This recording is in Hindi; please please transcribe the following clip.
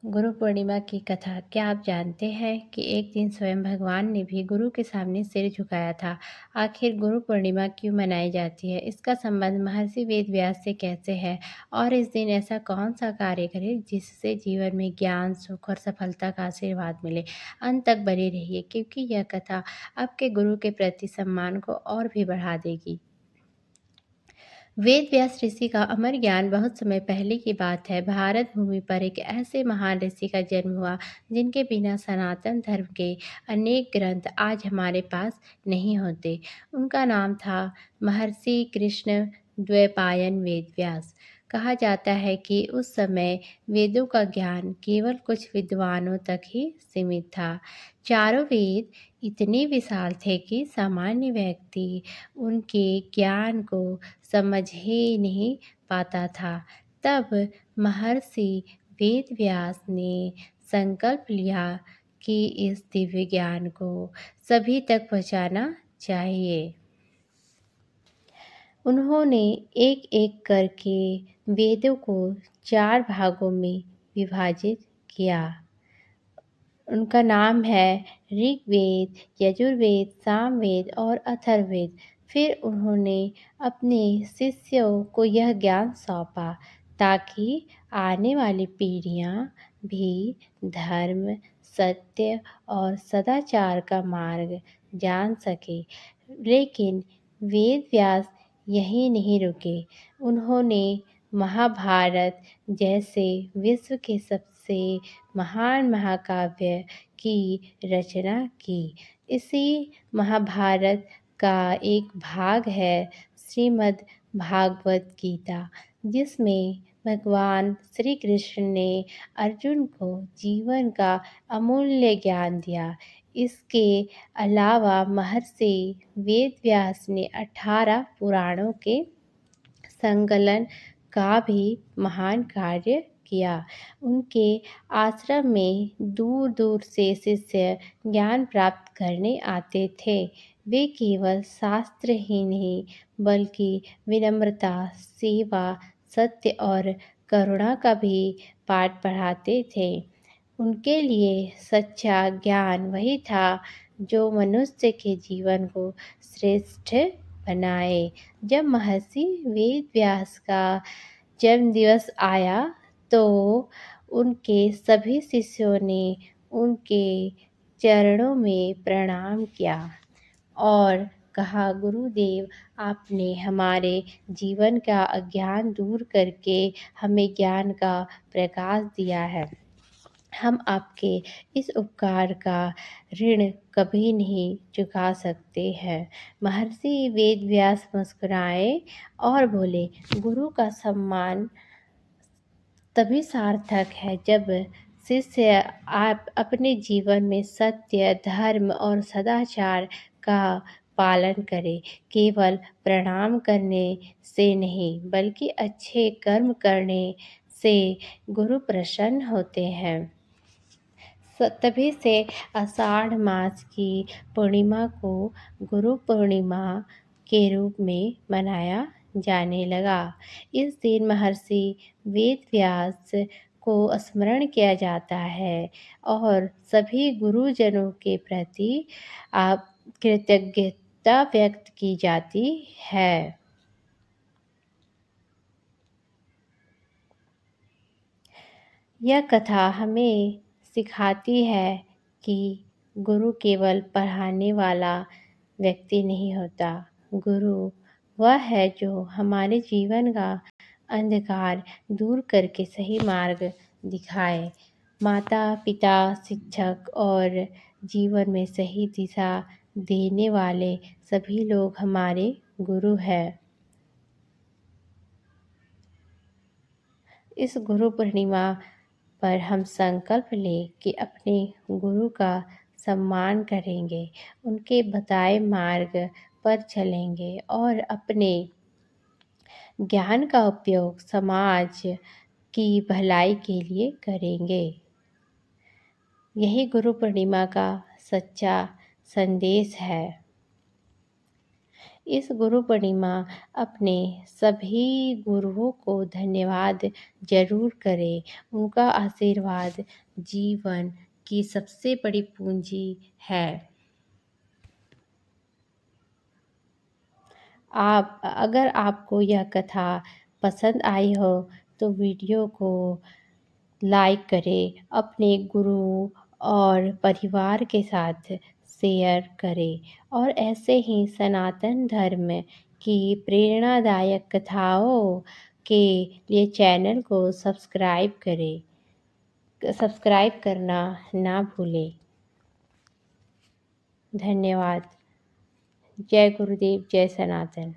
गुरु पूर्णिमा की कथा। क्या आप जानते हैं कि एक दिन स्वयं भगवान ने भी गुरु के सामने सिर झुकाया था। आखिर गुरु पूर्णिमा क्यों मनाई जाती है, इसका संबंध महर्षि वेद व्यास से कैसे है और इस दिन ऐसा कौन सा कार्य करें जिससे जीवन में ज्ञान, सुख और सफलता का आशीर्वाद मिले। अंत तक बने रहिए, क्योंकि यह कथा आपके गुरु के प्रति सम्मान को और भी बढ़ा देगी। वेद व्यास ऋषि का अमर ज्ञान बहुत समय पहले की बात है। भारत भूमि पर एक ऐसे महान ऋषि का जन्म हुआ जिनके बिना सनातन धर्म के अनेक ग्रंथ आज हमारे पास नहीं होते। उनका नाम था महर्षि कृष्ण द्वैपायन वेद व्यास। कहा जाता है कि उस समय वेदों का ज्ञान केवल कुछ विद्वानों तक ही सीमित था। चारों वेद इतने विशाल थे कि सामान्य व्यक्ति उनके ज्ञान को समझ ही नहीं पाता था। तब महर्षि वेदव्यास ने संकल्प लिया कि इस दिव्य ज्ञान को सभी तक पहुंचाना चाहिए। उन्होंने एक-एक करके वेदों को 4 भागों में विभाजित किया। उनका नाम है ऋग्वेद, यजुर्वेद, सामवेद और अथर्ववेद। फिर उन्होंने अपने शिष्यों को यह ज्ञान सौंपा ताकि आने वाली पीढ़ियाँ भी धर्म, सत्य और सदाचार का मार्ग जान सके। लेकिन वेद व्यास यहीं नहीं रुके। उन्होंने महाभारत जैसे विश्व के सबसे महान महाकाव्य की रचना की। इसी महाभारत का एक भाग है श्रीमद् भागवत गीता, जिसमें भगवान श्री कृष्ण ने अर्जुन को जीवन का अमूल्य ज्ञान दिया। इसके अलावा महर्षि वेदव्यास ने 18 पुराणों के संकलन का भी महान कार्य किया। उनके आश्रम में दूर दूर से शिष्य ज्ञान प्राप्त करने आते थे। वे केवल शास्त्र ही नहीं बल्कि विनम्रता, सेवा, सत्य और करुणा का भी पाठ पढ़ाते थे। उनके लिए सच्चा ज्ञान वही था जो मनुष्य के जीवन को श्रेष्ठ बनाए। जब महर्षि वेदव्यास का जन्मदिवस आया तो उनके सभी शिष्यों ने उनके चरणों में प्रणाम किया और कहा, गुरुदेव, आपने हमारे जीवन का अज्ञान दूर करके हमें ज्ञान का प्रकाश दिया है। हम आपके इस उपकार का ऋण कभी नहीं चुका सकते हैं। महर्षि वेदव्यास मुस्कुराए और बोले, गुरु का सम्मान तभी सार्थक है जब शिष्य आप अपने जीवन में सत्य, धर्म और सदाचार का पालन करे। केवल प्रणाम करने से नहीं बल्कि अच्छे कर्म करने से गुरु प्रसन्न होते हैं। तभी से आषाढ़ मास की पूर्णिमा को गुरु पूर्णिमा के रूप में मनाया जाने लगा। इस दिन महर्षि वेदव्यास को स्मरण किया जाता है और सभी गुरुजनों के प्रति कृतज्ञता व्यक्त की जाती है। यह कथा हमें सिखाती है कि गुरु केवल पढ़ाने वाला व्यक्ति नहीं होता। गुरु वह है जो हमारे जीवन का अंधकार दूर करके सही मार्ग दिखाए। माता, पिता, शिक्षक और जीवन में सही दिशा देने वाले सभी लोग हमारे गुरु हैं। इस गुरु पूर्णिमा पर हम संकल्प लें कि अपने गुरु का सम्मान करेंगे, उनके बताए मार्ग पर चलेंगे और अपने ज्ञान का उपयोग समाज की भलाई के लिए करेंगे। यही गुरु पूर्णिमा का सच्चा संदेश है। इस गुरु पूर्णिमा अपने सभी गुरुओं को धन्यवाद ज़रूर करें। उनका आशीर्वाद जीवन की सबसे बड़ी पूंजी है। अगर आपको यह कथा पसंद आई हो तो वीडियो को लाइक करें, अपने गुरु और परिवार के साथ शेयर करें और ऐसे ही सनातन धर्म की प्रेरणादायक कथाओं के लिए चैनल को सब्सक्राइब करें। सब्सक्राइब करना ना भूलें। धन्यवाद। जय गुरुदेव, जय सनातन।